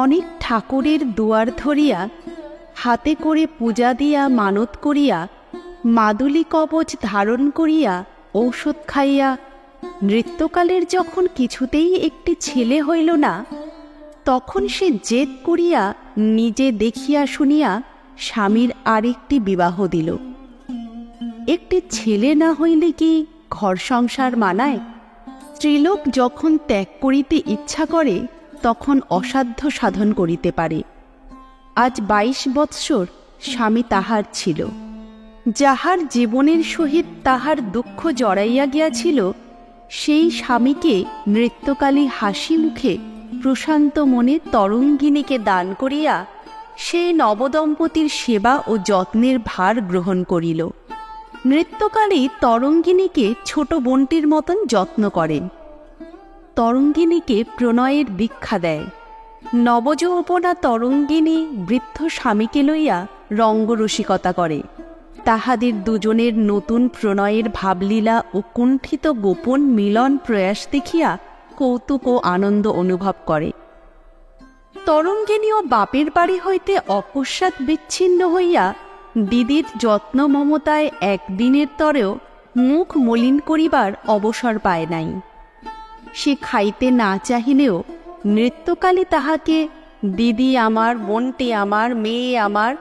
অনেক ঠাকুরের দুয়ার ধরিয়া হাতে করে পূজা দিয়া মানত করিয়া মাদুলি কবচ ধারণ করিয়া ঔষধ খাইয়া নৃত্যকালের যখন কিছুতেই একটি ছেলে হইল না, তখন সে জেদ করিয়া নিজে দেখিয়া শুনিয়া স্বামীর আরেকটি বিবাহ দিল। একটি ছেলে না হইলে কি ঘর সংসার মানায়? স্ত্রীলোক যখন ত্যাগ করিতে ইচ্ছা করে তখন অসাধ্য সাধন করিতে পারে। আজ 22 বৎসর স্বামী তাহার ছিল। যাহার জীবনের সহিত তাহার দুঃখ জড়াইয়া গিয়াছিল, সেই স্বামীকে নৃত্যকালী হাসি মুখে প্রশান্ত মনে তরঙ্গিনীকে দান করিয়া সেই নবদম্পতির সেবা ও যত্নের ভার গ্রহণ করিল। নৃত্যকালী তরঙ্গিনীকে ছোট বোনটির মতন যত্ন করেন। তরঙ্গিনীকে প্রণয়ের দীক্ষা দেয়। নবযৌবনা তরঙ্গিনী বৃদ্ধ স্বামীকে লইয়া রঙ্গরসিকতা করে। তাহাদের দুজনের নতুন প্রণয়ের ভাবলীলা ও কুণ্ঠিত গোপন মিলন প্রয়াস দেখিয়া কৌতুক ও আনন্দ অনুভব করে। তরঙ্গিনীও বাপের বাড়ি হইতে অকস্মাৎ বিচ্ছিন্ন হইয়া দিদির যত্ন মমতায় একদিনের তরেও মুখ মলিন করিবার অবসর পায় নাই। সে খাইতে না চাহিলেও নৃত্যকালী তাহাকে দিদি আমার, বোনটি আমার, মেয়ে আমার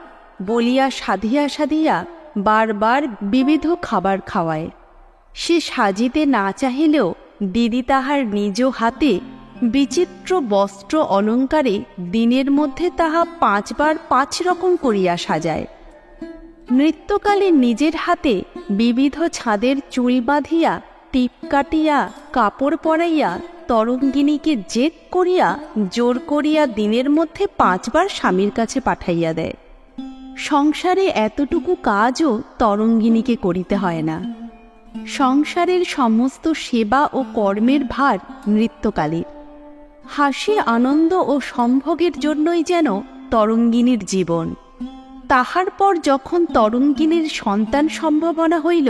বলিয়া সাধিয়া সাধিয়া বারবার বিবিধ খাবার খাওয়ায়। সে সাজিতে না চাহিলেও দিদি তাহার নিজ হাতে বিচিত্র বস্ত্র অলঙ্কারে দিনের মধ্যে তাহা 5 বার 5 রকম করিয়া সাজায়। নৃত্যকালে নিজের হাতে বিবিধ ছাদের চুল বাঁধিয়া, টিপ কাটিয়া, কাপড় পরাইয়া তরঙ্গিনীকে জেদ করিয়া জোর করিয়া দিনের মধ্যে 5 বার স্বামীর কাছে পাঠাইয়া দেয়। সংসারে এতটুকু কাজও তরঙ্গিনীকে করিতে হয় না। সংসারের সমস্ত সেবা ও কর্মের ভার নৃত্যকালীর। হাসি, আনন্দ ও সম্ভোগের জন্যই যেন তরঙ্গিনীর জীবন। তাহার পর যখন তরঙ্গিনীর সন্তান সম্ভাবনা হইল,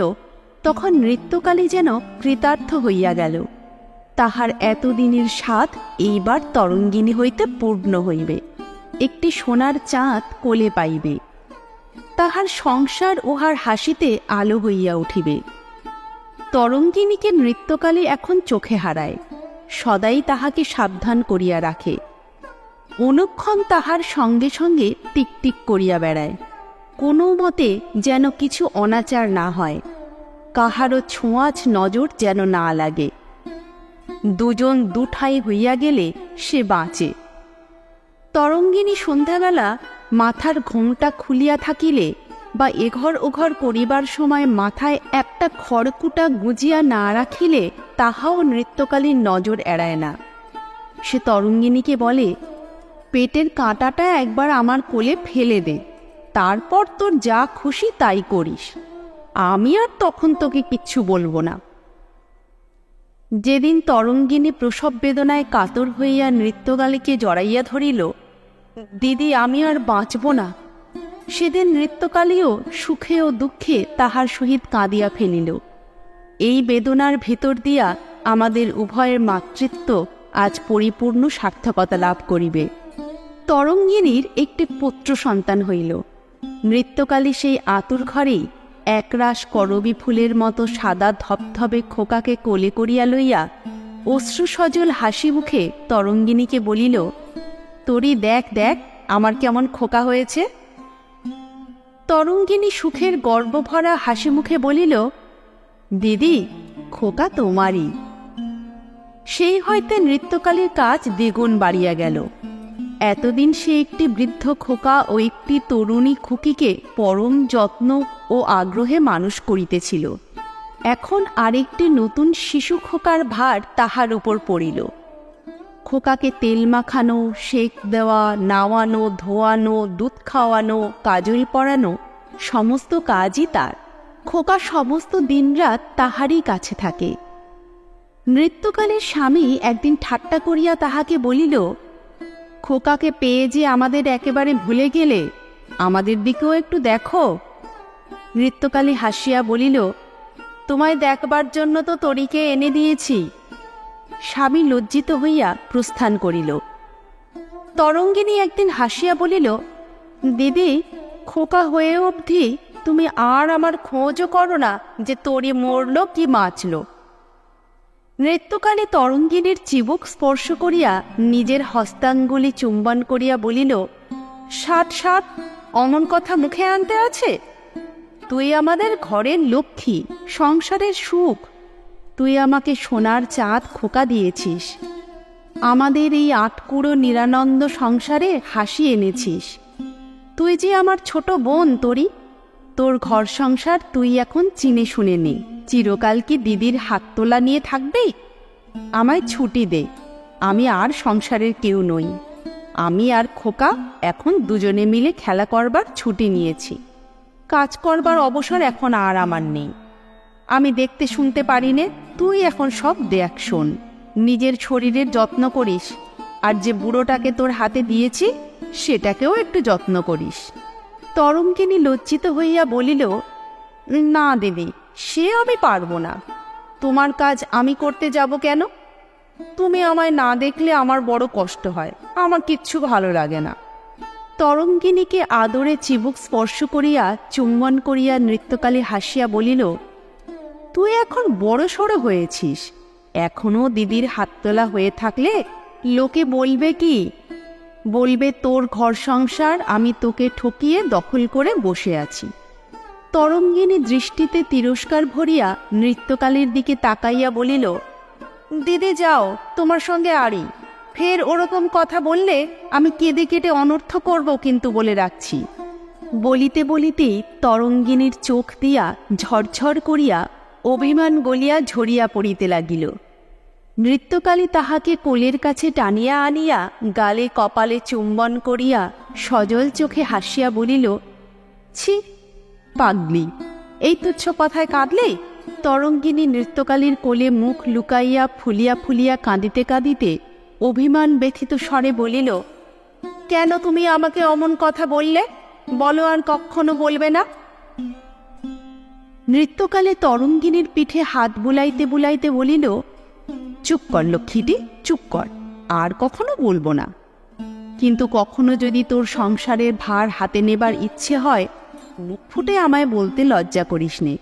তখন নৃত্যকালী যেন কৃতার্থ হইয়া গেল। তাহার এতদিনের স্বাদ এইবার তরঙ্গিনী হইতে পূর্ণ হইবে। একটি সোনার চাঁদ কোলে পাইবে। তাহার সংসার ওহার হাসিতে আলো হইয়া উঠিবে। তরঙ্গিনীকে নৃত্যকালী এখন চোখে হারায়, সদাই তাহাকে সাবধান করিয়া রাখে। অনুক্ষণ তাহার সঙ্গে সঙ্গে টিকটিক করিয়া বেড়ায়, কোনো মতে যেন কিছু অনাচার না হয়, কাহারও ছোঁয়াচ নজর যেন না লাগে। দুজন দুঠাই হইয়া গেলে সে বাঁচে। তরঙ্গিনী সন্ধ্যাবেলা মাথার ঘোমটা খুলিয়া থাকিলে বা এঘর ওঘর করিবার সময় মাথায় একটা খড়কুটা গুজিয়া না রাখিলে তাহাও নৃত্যকালীর নজর এড়ায় না। সে তরঙ্গিনীকে বলে, পেটের কাঁটাটা একবার আমার কোলে ফেলে দে, তারপর তোর যা খুশি তাই করিস, আমি আর তখন তোকে কিচ্ছু বলবো না। যেদিন তরঙ্গিনী প্রসব বেদনায় কাতর হইয়া নৃত্যকালীকে জড়াইয়া ধরিল, দিদি আমি আর বাঁচব না, সেদিন নৃত্যকালীও সুখে ও দুঃখে তাহার সহিত কাঁদিয়া ফেলিল। এই বেদনার ভেতর দিয়া আমাদের উভয়ের মাতৃত্ব আজ পরিপূর্ণ সার্থকতা লাভ করিবে। তরঙ্গিনীর একটি পুত্র সন্তান হইল। নৃত্যকালী সেই আতুর ঘরেই একরাশ করবী ফুলের মতো সাদা ধবধবে খোকাকে কোলে করিয়া লইয়া অশ্রুসজল হাসি মুখে তরঙ্গিনীকে বলিল, তোরই দেখ দেখ আমার কেমন খোকা হয়েছে। তরঙ্গিনী সুখের গর্বভরা হাসি মুখে বলিল, দিদি খোকা তোমারই। সেই হইতে নৃত্যকালীর কাজ দ্বিগুণ বাড়িয়া গেল। এতদিন সে একটি বৃদ্ধ খোকা ও একটি তরুণী খুকিকে পরম যত্ন ও আগ্রহে মানুষ করিতেছিল। এখন আরেকটি নতুন শিশু খোকার ভার তাহার উপর পড়িল। খোকাকে তেল মাখানো, সেক দেওয়া, নাওয়ানো, ধোয়ানো, দুধ খাওয়ানো, কাজল পরানো, সমস্ত কাজই তার। খোকা সমস্ত দিনরাত তাহারই কাছে থাকে। নৃত্যকালের স্বামী একদিন ঠাট্টা করিয়া তাহাকে বলিল, খোকাকে পেয়ে যে আমাদের একেবারে ভুলে গেলে, আমাদের দিকেও একটু দেখো। নৃত্যকালী হাসিয়া বলিল, তোমায় দেখবার জন্য তো তরিকে এনে দিয়েছি। স্বামী লজ্জিত হইয়া প্রস্থান করিল। তরঙ্গিনী একদিন হাসিয়া বলিল, দিদি, খোকা হয়ে অবধি তুমি আর আমার খোঁজও করো না যে তরি মরল কি বাঁচল। নৃত্যকালে তরঙ্গিনীর চিবুক স্পর্শ করিয়া নিজের হস্তাঙ্গুলি চুম্বন করিয়া বলিল, সাত সাত অমন কথা মুখে আনতে আছে? তুই আমাদের ঘরের লক্ষ্মী, সংসারের সুখ। তুই আমাকে সোনার চাঁদ খোকা দিয়েছিস, আমাদের এই আটকুড়ো নিরানন্দ সংসারে হাসি এনেছিস। তুই যে আমার ছোট বোন তরি, তোর ঘর সংসার তুই এখন চিনে শুনে নে। চিরকাল কি দিদির হাত তোলা নিয়ে থাকবি? আমায় ছুটি দে, আমি আর সংসারের কেউ নই। আমি আর খোকা এখন দুজনে মিলে খেলা করবার ছুটি নিয়েছি। কাজ করবার অবসর এখন আর আমার নেই। আমি দেখতে শুনতে পারি নে, তুই এখন সব দেখ শোন। নিজের শরীরের যত্ন করিস, আর যে বুড়োটাকে তোর হাতে দিয়েছি সেটাকেও একটু যত্ন করিস। তরঙ্গিনী লজ্জিত হইয়া বলিল, না দিদি, সে আমি পারবো না। তোমার কাজ আমি করতে যাব কেন? তুমি আমায় না দেখলে আমার বড় কষ্ট হয়, আমার কিচ্ছু ভালো লাগে না। তরঙ্গিনীকে আদরে চিবুক স্পর্শ করিয়া চুম্বন করিয়া নৃত্যকালে হাসিয়া বলিল, তুই এখন বড় সড়ো হয়েছিস। এখনো দিদির হাততলা হয়ে থাকলে লোকে বলবে কি? বলবে তোর ঘর সংসার আমি তোকে ঠকিয়ে দখল করে বসে আছি। তরঙ্গিনী দৃষ্টিতে তিরস্কার ভরিয়া নৃত্যকালের দিকে তাকাইয়া বলিল, দিদি যাও, তোমার সঙ্গে আড়ি। ফের ওরকম কথা বললে আমি কেঁদে কেটে অনর্থ করব কিন্তু, বলে রাখছি। বলিতে বলিতেই তরঙ্গিনীর চোখ দিয়া ঝরঝর করিয়া অভিমান গলিয়া ঝরিয়া পড়িতে লাগিল। নৃত্যকালী তাহাকে কোলের কাছে টানিয়া আনিয়া গালে কপালে চুম্বন করিয়া সজল চোখে হাসিয়া বলিল, ছি পাগলি, এই তুচ্ছ কথায় কাঁদলে? তরঙ্গিনী নৃত্যকালীর কোলে মুখ লুকাইয়া ফুলিয়া ফুলিয়া কাঁদিতে কাঁদিতে অভিমান ব্যথিত স্বরে বলিল, কেন তুমি আমাকে অমন কথা বললে? বলো আর কখনো বলবে না। নৃত্যকালে তরঙ্গিনীর পিঠে হাত বুলাইতে বুলাইতে বলিল, চুপ কর লক্ষ্মীটি, চুপ কর, আর কখনো বলবো না। কিন্তু কখনো যদি তোর সংসারের ভার হাতে নেবার ইচ্ছে হয়, মুখ ফুটে আমায় বলতে লজ্জা করিস নে।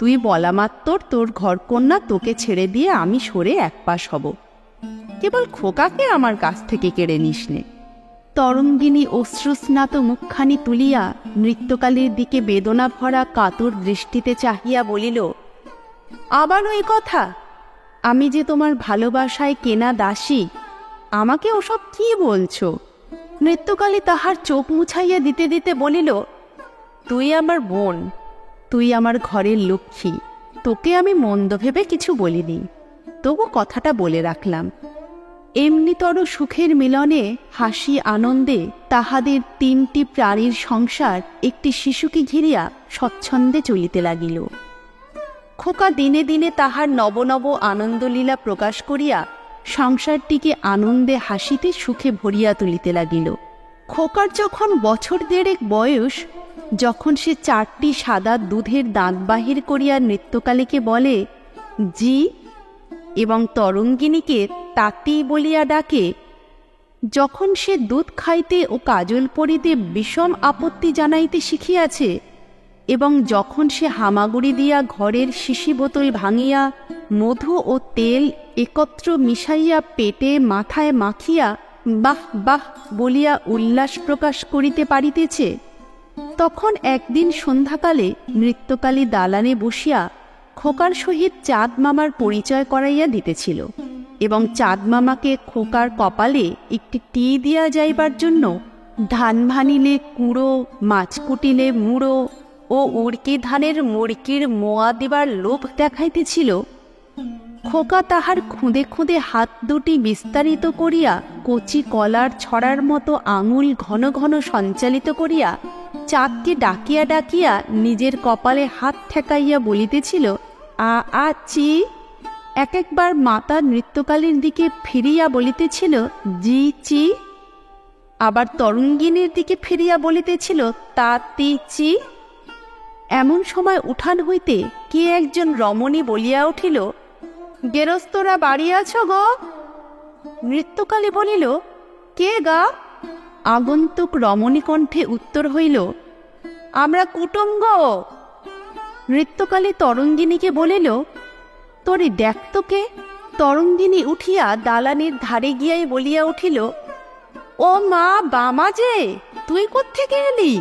তুই বলা মাত্র তোর ঘরকন্যা তোকে ছেড়ে দিয়ে আমি সরে একপাশ হব। কেবল খোকাকে আমার কাছ থেকে কেড়ে নিস নে। তরঙ্গিনী অশ্রুস্নাত মুখখানি তুলিয়া নৃত্যকালীর দিকে বেদনা ভরা কাতর দৃষ্টিতে চাহিয়া বলিল, আবার ওই কথা? আমি যে তোমার ভালোবাসায় কেনা দাসী, আমাকে ওসব কি বলছো? নৃত্যকালী তাহার চোখ মুছাইয়া দিতে দিতে বলিল, তুই আমার বোন, তুই আমার ঘরের লক্ষ্মী। তোকে আমি মন্দ ভেবে কিছু বলিনি, তবু কথাটা বলে রাখলাম। এমনিতর সুখের মিলনে হাসি আনন্দে তাহাদের তিনটি প্রাণীর সংসার একটি শিশুকে ঘিরিয়া স্বচ্ছন্দে চলিতে লাগিল। খোকা দিনে দিনে তাহার নব নব আনন্দলীলা প্রকাশ করিয়া সংসারটিকে আনন্দে হাসিতে সুখে ভরিয়া তুলিতে লাগিল। খোকার যখন বছর দেড়েক বয়স, যখন সে 4টি সাদা দুধের দাঁত বাহির করিয়া নৃত্যকালীকে বলে জি, এবং তরঙ্গিনীকে তাতি বলিয়া ডাকে, যখন সে দুধ খাইতে ও কাজল পরিতে বিষম আপত্তি জানাইতে শিখিয়াছে, এবং যখন সে হামাগুড়ি দিয়া ঘরের শিশি বোতল ভাঙিয়া মধু ও তেল একত্র মিশাইয়া পেটে মাথায় মাখিয়া বাহ বাহ বলিয়া উল্লাস প্রকাশ করিতে পারিতেছে, তখন একদিন সন্ধ্যাকালে নৃত্যকালী দালানে বসিয়া খোকার সহিত চাঁদ মামার পরিচয় করাইয়া দিতেছিল, এবং চাঁদ মামাকে খোকার কপালে একটি টি দিয়া যাইবার জন্য ধান ভানিলে কুঁড়ো, মাছ কুটিলে মুড়ো ও উড়কি ধানের মুড়কির মোয়া দিবার লোভ দেখাইতেছিল। খোকা তাহার খুঁদে খুঁদে হাত দুটি বিস্তারিত করিয়া কচি কলার ছড়ার মতো আঙুল ঘন ঘন সঞ্চালিত করিয়া চাঁদকে ডাকিয়া ডাকিয়া নিজের কপালে হাত ঠেকাইয়া বলিতেছিল, আ চি। এক একবার মাতা নৃত্যকালীর দিকে ফিরিয়া বলিতেছিল, জি চি। আবার তরঙ্গিনীর দিকে ফিরিয়া বলিতেছিল, তা তি চি। এমন সময় উঠান হইতে কে একজন রমণী বলিয়া উঠিল, গেরস্তরা বাড়ি আছো গো? নৃত্যকালী বলিল, কে গা? আগন্তুক রমণী কণ্ঠে উত্তর হইল, আমরা কুটুম্ব। নৃত্যকালী তরঙ্গিনীকে বলিল, তোরে দেখ তো কে? তরঙ্গিনী উঠিয়া দালানের ধারে গিয়াই বলিয়া উঠিল, ও মা, বামা যে, তুই কোত্থেকে এলি?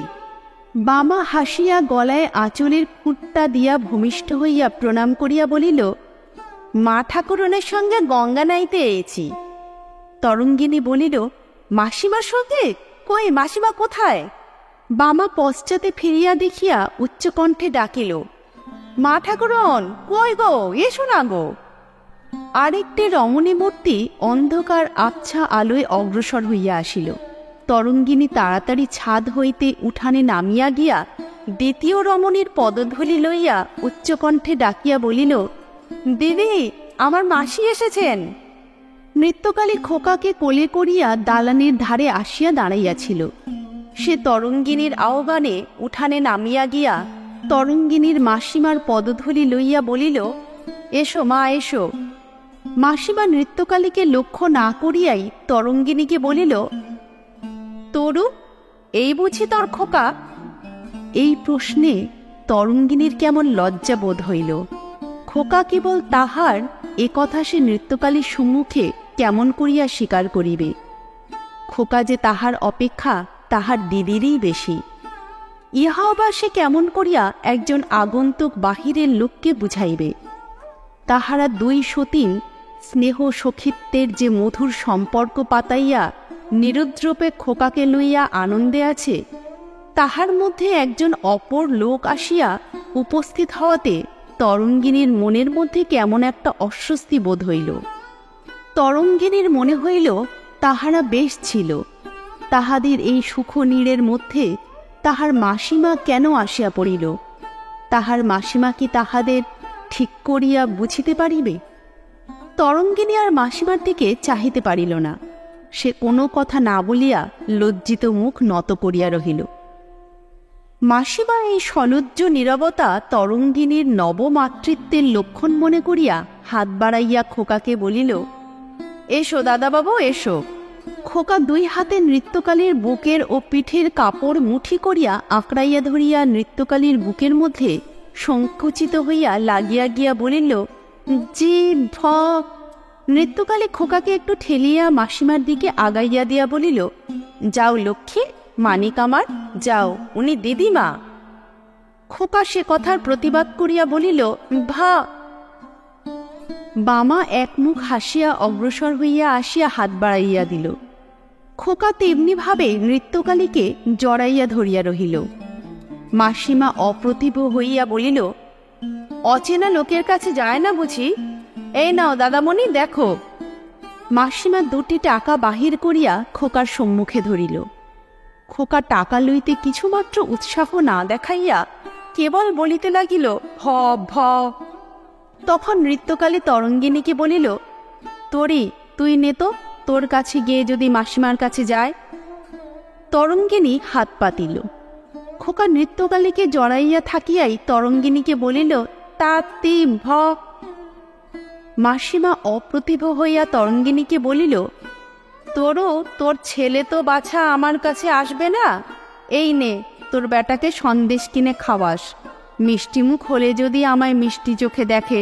বামা হাসিয়া গলায় আঁচলের খুঁটটা দিয়া ভূমিষ্ঠ হইয়া প্রণাম করিয়া বলিল, মা ঠাকুরনের সঙ্গে গঙ্গা নাইতে এসেছি। তরঙ্গিনী বলিল, মাসিমার সঙ্গে? কই, মাসিমা কোথায়? বামা পশ্চাতে ফিরিয়া দেখিয়া উচ্চকণ্ঠে ডাকিল, মা ঠাকুরন কই গো, এসো না গো। আরেকটি রমণী মূর্তি অন্ধকার আবছা আলোয় অগ্রসর হইয়া আসিল। তরঙ্গিনী তাড়াতাড়ি ছাদ হইতে উঠানে নামিয়া গিয়া দ্বিতীয় রমণীর পদধূলি লইয়া উচ্চকণ্ঠে ডাকিয়া বলিল, দিদি, আমার মাসি এসেছেন। নৃত্যকালী খোকাকে কোলে করিয়া দালানের ধারে আসিয়া দাঁড়াইয়াছিল। সে তরঙ্গিনীর আহ্বানে উঠানে নামিয়া গিয়া তরঙ্গিনীর মাসিমার পদধূলি লইয়া বলিল, এসো মা, এসো। মাসিমা নৃত্যকালীকে লক্ষ্য না করিয়াই তরঙ্গিনীকে বলিল, তরু, এই বুঝি তোর খোকা? এই প্রশ্নে তরঙ্গিনীর কেমন লজ্জা বোধ হইল। খোকা কেবল তাহার, এ কথা সে নৃত্যকালীর সম্মুখে কেমন করিয়া স্বীকার করিবে? খোকা যে তাহার অপেক্ষা তাহার দিদিরই বেশি। ইহাও বা সে কেমন করিয়া একজন আগন্তুক বাহিরের লোককে বুঝাইবে? তাহারা দুই সতীন স্নেহ সখিত্বের যে মধুর সম্পর্ক পাতাইয়া নিরুদ্রূপে খোকাকে লইয়া আনন্দে আছে, তাহার মধ্যে একজন অপর লোক আসিয়া উপস্থিত হওয়াতে তরঙ্গিনীর মনের মধ্যে কেমন একটা অস্বস্তি বোধ হইল। তরঙ্গিনীর মনে হইল তাহারা বেশ ছিল। তাহাদের এই সুখ নীড়ের মধ্যে তাহার মাসিমা কেন আসিয়া পড়িল? তাহার মাসিমা কি তাহাদের ঠিক করিয়া বুঝিতে পারিবে? তরঙ্গিনী আর মাসিমার দিকে চাহিতে পারিল না। সে কোনো কথা না বলিয়া লজ্জিত মুখ নত করিয়া রহিল। মাসিমা এই সলজ্জ নীরবতা তরঙ্গিনীর নবমাতৃত্বের লক্ষণ মনে করিয়া হাত বাড়াইয়া খোকাকে বলিল, এসো দাদাবাবু, এসো। খোকা দুই হাতে নৃত্যকালীর বুকের ও পিঠের কাপড় মুঠি করিয়া আঁকড়াইয়া ধরিয়া নৃত্যকালীর বুকের মধ্যে সংকুচিত হইয়া লাগিয়া গিয়া বলিল, জি ভ। নৃত্যকালী খোকাকে একটু ঠেলিয়া মাসিমার দিকে আগাইয়া দিয়া বলিল, যাও লক্ষ্মী, মানিক আমার, যাও, উনি দিদিমা। খোকা সে কথার প্রতিবাদ করিয়া বলিল, ভা। বামা একমুখ হাসিয়া অগ্রসর হইয়া আসিয়া হাত বাড়াইয়া দিল। খোকা তেমনি ভাবে নৃত্যকালীকে জড়াইয়া ধরিয়া রহিল। মাসিমা অপ্রতিভ হইয়া বলিল, অচেনা লোকের কাছে যায় না বুঝি? এই নাও দাদামণি, দেখো। মাসিমা দুটি টাকা বাহির করিয়া খোকার সম্মুখে ধরিল। খোকা টাকা লইতে কিছুমাত্র উৎসাহ না দেখাইয়া কেবল বলিতে লাগিল, ভ ভ। তখন নৃত্যকালী তরঙ্গিনীকে বলিল, তোরি, তুই নে তো, তোর কাছে গিয়ে যদি মাসিমার কাছে যায়। তরঙ্গিনী হাত পাতিল। খোকা নৃত্যকালীকে জড়াইয়া থাকিয়াই তরঙ্গিনীকে বলিল, তাতি ভ। মাসিমা অপ্রতিভ হইয়া তরঙ্গিনীকে বলিল, তোরও, তোর ছেলে তো বাছা আমার কাছে আসবে না। এই নে, তোর বেটাকে সন্দেশ কিনে খাওয়াস। মিষ্টিমুখ হলে যদি আমায় মিষ্টি চোখে দেখে।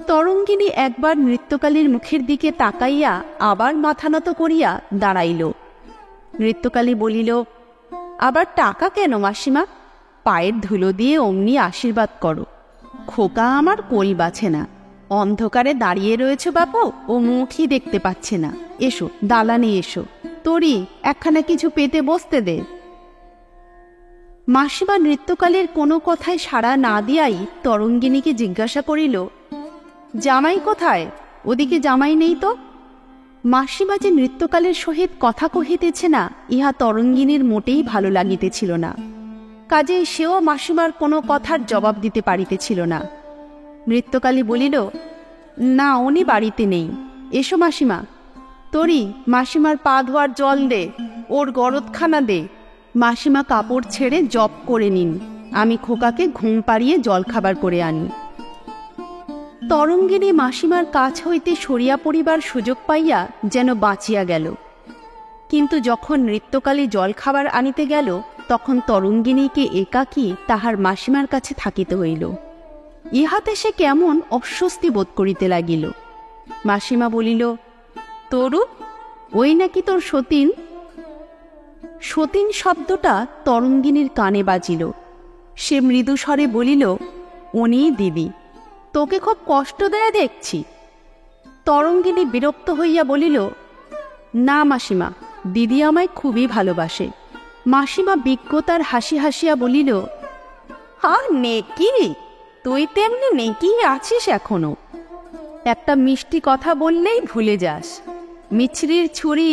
তরঙ্গিনী একবার নৃত্যকালীর মুখের দিকে তাকাইয়া আবার মাথা নত করিয়া দাঁড়াইল। নৃত্যকালী বলিল, আবার টাকা কেন মাসিমা? পায়ের ধুলো দিয়ে অমনি আশীর্বাদ করো। খোকা আমার কোল বাছে না। অন্ধকারে দাঁড়িয়ে রয়েছে বাপু, ও মুখই দেখতে পাচ্ছে না। এসো, দালানে এসো। তোরি, একখানা কিছু পেতে বসতে দে। মাসিমা নৃত্যকালের কোনো কথায় সাড়া না দিয়াই তরঙ্গিনীকে জিজ্ঞাসা করিল, জামাই কোথায়? ওদিকে জামাই নেই তো? মাসিমা যে নৃত্যকালের সহিত কথা কহিতেছে না, ইহা তরঙ্গিনীর মোটেই ভালো লাগিতেছিল না। কাজেই সেও মাসিমার কোনো কথার জবাব দিতে পারিতেছিল না। নৃত্যকালী বলিল, না, উনি বাড়িতে নেই। এসো মাসিমা। তোরি, মাসিমার পা ধোয়ার জল দে, ওর গরদখানা দে। মাসিমা কাপড় ছেড়ে জপ করে নিন, আমি খোকাকে ঘুম পাড়িয়ে জলখাবার করে আনি। তরঙ্গিনী মাসিমার কাছ হইতে সরিয়া পড়িবার সুযোগ পাইয়া যেন বাঁচিয়া গেল। কিন্তু যখন নৃত্যকালী জলখাবার আনিতে গেল, তখন তরঙ্গিনীকে একাকী তাহার মাসিমার কাছে থাকিতে হইল। ইহাতে সে কেমন অস্বস্তি বোধ করিতে লাগিল। মাসিমা বলিল, তরু, ওই নাকি তোর সতীন? সতীন শব্দটা তরঙ্গিনীর কানে বাজিল। সে মৃদুস্বরে বলিল, উনি দিদি, তোকে খুব কষ্ট দেয়া দেখছি। তরঙ্গিনী বিরক্ত হইয়া বলিল, না মাসিমা, দিদি আমায় খুবই ভালোবাসে। মাসিমা বিজ্ঞতার হাসি হাসিয়া বলিল, হ্যাঁ নেকি, তুই তেমনি নেকি আছিস এখনো। একটা মিষ্টি কথা বললেই ভুলে যাস। মিছরির ছুরি,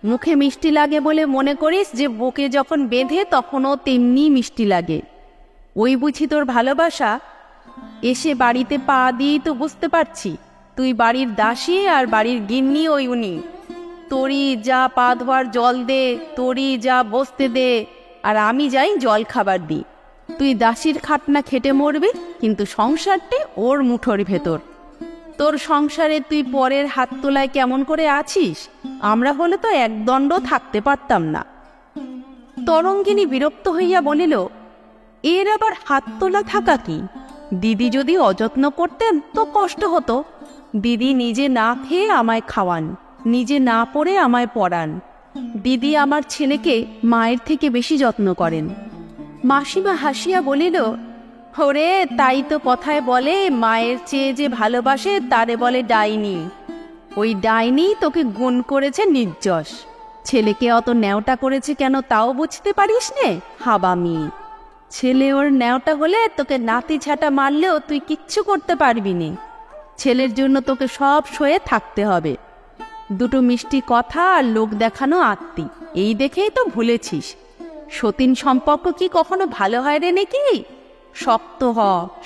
মুখে মিষ্টি লাগে বলে মনে করিস যে বুকে যখন বেঁধে তখনও তেমনি মিষ্টি লাগে। ওই বুঝি তোর ভালোবাসা? এসে বাড়িতে পা দিয়েই তো বুঝতে পারছি তুই বাড়ির দাসী আর বাড়ির গিন্নি ওই উনি। তোরই যা পা ধোয়ার জল দে, তোরই যা বসতে দে, আর আমি যাই জল খাবার দিই। তুই দাসীর খাটনা খেটে মরবি, কিন্তু সংসারটি ওর মুঠোর ভেতর। তোর সংসারে তুই পরের হাত তোলায় কেমন করে আছিস? আমরা হলে তো একদণ্ড থাকতে পারতাম না। তরঙ্গিনী বিরক্ত হইয়া বলিল, এর আবার হাত তোলা থাকা কি? দিদি যদি অযত্ন করতেন তো কষ্ট হতো। দিদি নিজে না খেয়ে আমায় খাওয়ান, নিজে না পড়ে আমায় পড়ান। দিদি আমার ছেলেকে মায়ের থেকে বেশি যত্ন করেন। মাসিমা হাসিয়া বলিল, ওরে তাই তো কথায় বলে, মায়ের চেয়ে যে ভালোবাসে তারে বলে ডাইনি। ওই ডাইনি তোকে গুণ করেছে নির্যশ। ছেলেকে অত ন্যাওটা করেছে কেন তাও বুঝতে পারিস নে, হাবামি। ছেলে ওর ন্যাওটা হলে তোকে নাতি ছাটা মারলেও তুই কিচ্ছু করতে পারবি নে। ছেলের জন্য তোকে সব সয়ে থাকতে হবে। দুটো মিষ্টি কথা আর লোক দেখানো আত্মী, এই দেখেই তো ভুলেছিস। সতীন সম্পর্ক কি কখনো ভালো হয় রে নাকি? শক্ত হ,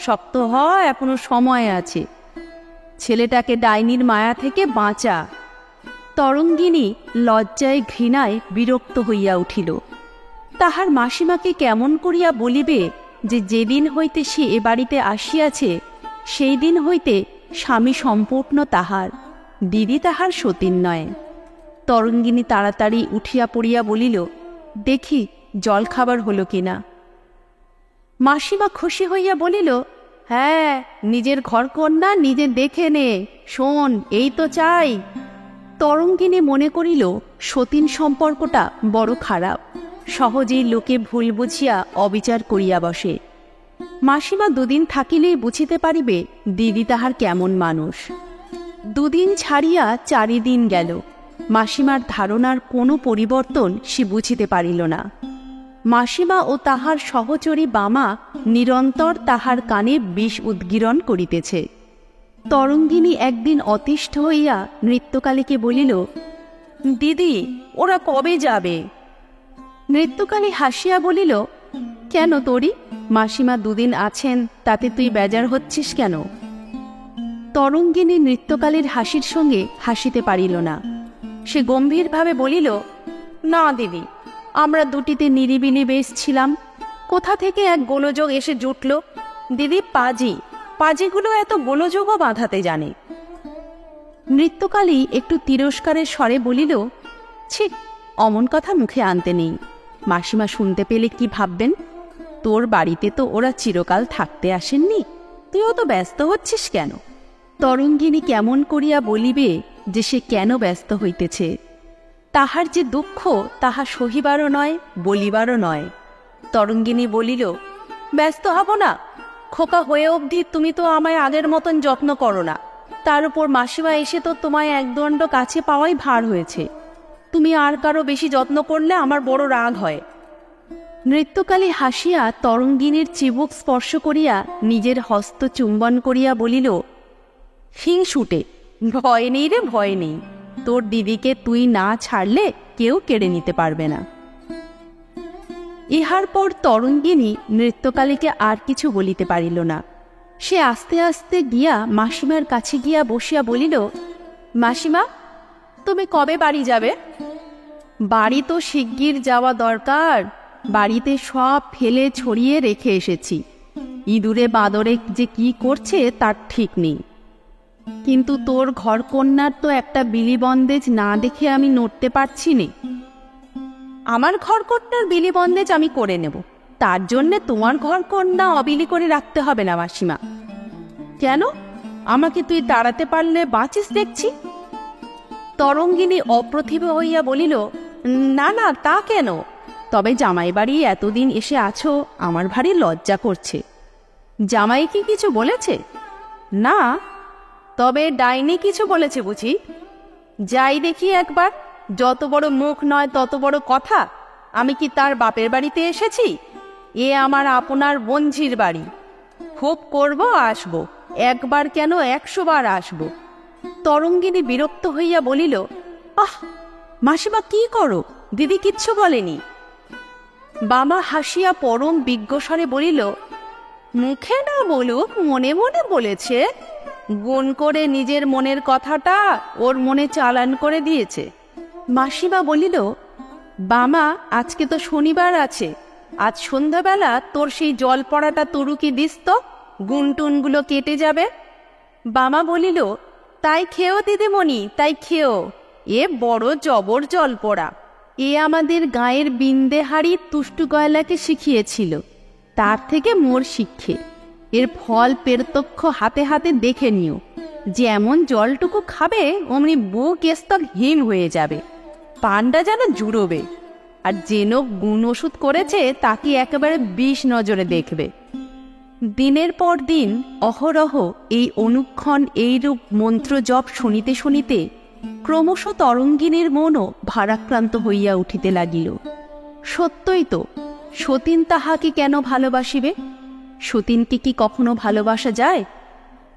শক্ত হ, এখনো সময় আছে। ছেলেটাকে ডাইনির মায়া থেকে বাঁচা। তরঙ্গিনী লজ্জায় ঘৃণায় বিরক্ত হইয়া উঠিল। তাহার মাসিমাকে কেমন করিয়া বলিবে যে যেদিন হইতে সে এ বাড়িতে আসিয়াছে সেই দিন হইতে স্বামী সম্পূর্ণ তাহার, দিদি তাহার সতীন নয়। তরঙ্গিনী তাড়াতাড়ি উঠিয়া পড়িয়া বলিল, দেখি জল খাবার হলো কিনা। মাসিমা খুশি হইয়া বলিল, হ্যাঁ, নিজের ঘরকন্যা নিজে দেখে নে, শোন, এই তো চাই। তরঙ্গিনী মনে করিল সতীন সম্পর্কটা বড় খারাপ, সহজেই লোকে ভুল বুঝিয়া অবিচার করিয়া বসে। মাসিমা দুদিন থাকিলেই বুঝিতে পারিবে দিদি তাহার কেমন মানুষ। দুদিন ছাড়িয়া 4 দিন গেল, মাসিমার ধারণার কোনো পরিবর্তন সে বুঝিতে পারিল না। মাসিমা ও তাহার সহচরী বামা নিরন্তর তাহার কানে বিষ উদ্গীরণ করিতেছে। তরঙ্গিনী একদিন অতিষ্ঠ হইয়া নৃত্যকালীকে বলিল, দিদি, ওরা কবে যাবে? নৃত্যকালী হাসিয়া বলিল, কেন তোরি? মাসিমা 2 দিন আছেন, তাতে তুই বেজার হচ্ছিস কেন? তরঙ্গিনী নৃত্যকালীর হাসির সঙ্গে হাসিতে পারিল না। সে গম্ভীরভাবে বলিল, না দিদি, আমরা দুটিতে নিরিবিলি বেশ ছিলাম, কোথা থেকে এক গোলযোগ এসে জুটল। দিদি পাজিগুলো এত গোলযোগও বাঁধাতে জানে। নৃত্যকালী একটু তিরস্কারের স্বরে বলিল, ছি, অমন কথা মুখে আনতে নেই। মাসিমা শুনতে পেলে কি ভাববেন? তোর বাড়িতে তো ওরা চিরকাল থাকতে আসেননি, তুইও তো ব্যস্ত হচ্ছিস কেন? তরঙ্গিনী কেমন করিয়া বলিবে যে সে কেন ব্যস্ত হইতেছে? তাহার যে দুঃখ তাহা সহিবারও নয়, বলিবারও নয়। তরঙ্গিনী বলিল, ব্যস্ত হব না? খোকা হয়ে অবধি তুমি তো আমায় আগের মতন যত্ন করো না। তার উপর মাসিমা এসে তো তোমায় একদণ্ড কাছে পাওয়াই ভার হয়েছে। তুমি আর কারো বেশি যত্ন করলে আমার বড় রাগ হয়। নৃত্যকালী হাসিয়া তরঙ্গিনীর চিবুক স্পর্শ করিয়া নিজের হস্ত চুম্বন করিয়া বলিল, হিংসুটে, ভয় নেই রে, ভয় নেই। তোর দিদিকে তুই না ছাড়লে কেউ কেড়ে নিতে পারবে না। ইহার পর তরঙ্গিনী নৃত্যকালীকে আর কিছু বলিতে পারিল না। সে আস্তে আস্তে গিয়া মাসিমার কাছে গিয়া বসিয়া বলিল, মাসিমা, তুমি কবে বাড়ি যাবে? বাড়ি তো শিগগির যাওয়া দরকার। বাড়িতে সব ফেলে ছড়িয়ে রেখে এসেছি। ইঁদুরে বাঁদরে যে কি করছে তার ঠিক নেই। কিন্তু তোর ঘরকন্যার তো একটা বিলি বন্দেজ না দেখে আমি নড়তে পারছি নে। আমার ঘরকন্যার বিলি বন্দেজ আমি করে নেব, তার জন্যে তোমার ঘরকন্যা অবিলি করে রাখতে হবে না মাসিমা। কেন? আমাকে তুই তাড়াতে পারলে বাঁচিস দেখছি। তরঙ্গিনী অপ্রতিভ হইয়া বলিল, না না, তা কেন? তবে জামাই বাড়ি এতদিন এসে আছো, আমার ভারী লজ্জা করছে। জামাই কি কিছু বলেছে? না। তবে ডাইনি কিছু বলেছে বুঝি? যাই দেখি একবার। যত বড় মুখ নয় তত বড় কথা। আমি কি তার বাপের বাড়িতে এসেছি? এ আমার আপনার বঞ্ঝির বাড়ি। খুব করব, আসব, একবার কেন 100 বার আসব। তরঙ্গিনী বিরক্ত হইয়া বলিল, আহ মাসিমা, কি করো? দিদি কিচ্ছু বলেনি। বামা হাসিয়া পরম বিজ্ঞস্বরে বলিল, মুখে না বলুক, মনে মনে বলেছে। গুণ করে নিজের মনের কথাটা ওর মনে চালান করে দিয়েছে। মাসিমা বলিল, বামা, আজকে তো শনিবার আছে, আজ সন্ধ্যাবেলা তোর সেই জল পড়াটা তরুকি দিস তো, গুনটুনগুলো কেটে যাবে। বামা বলিল, তাই খেও দিদিমণি, তাই খেও। এ বড় জবর জল পড়া। এ আমাদের গায়ের বিন্দেহারি তুষ্টু গয়লাকে শিখিয়েছিল, তার থেকে মোর শিক্ষে। এর ফল পেরতক্ষ হাতে হাতে দেখে নিও। যেমন জলটুকু খাবে অমনি বুক স্তক হীন হয়ে যাবে, পানটা যেন জুড়োবে। আর যেন গুণ ওষুধ করেছে তাকে একেবারে 20 নজরে দেখবে। দিনের পর দিন অহরহ এই অনুক্ষণ এইরূপ মন্ত্র জপ শুনিতে শুনিতে ক্রমশ তরঙ্গিনীর মনও ভারাক্রান্ত হইয়া উঠিতে লাগিল। সত্যই তো, সতীন তাহাকে কেন ভালোবাসিবে? সতীনকে কি কখনো ভালোবাসা যায়?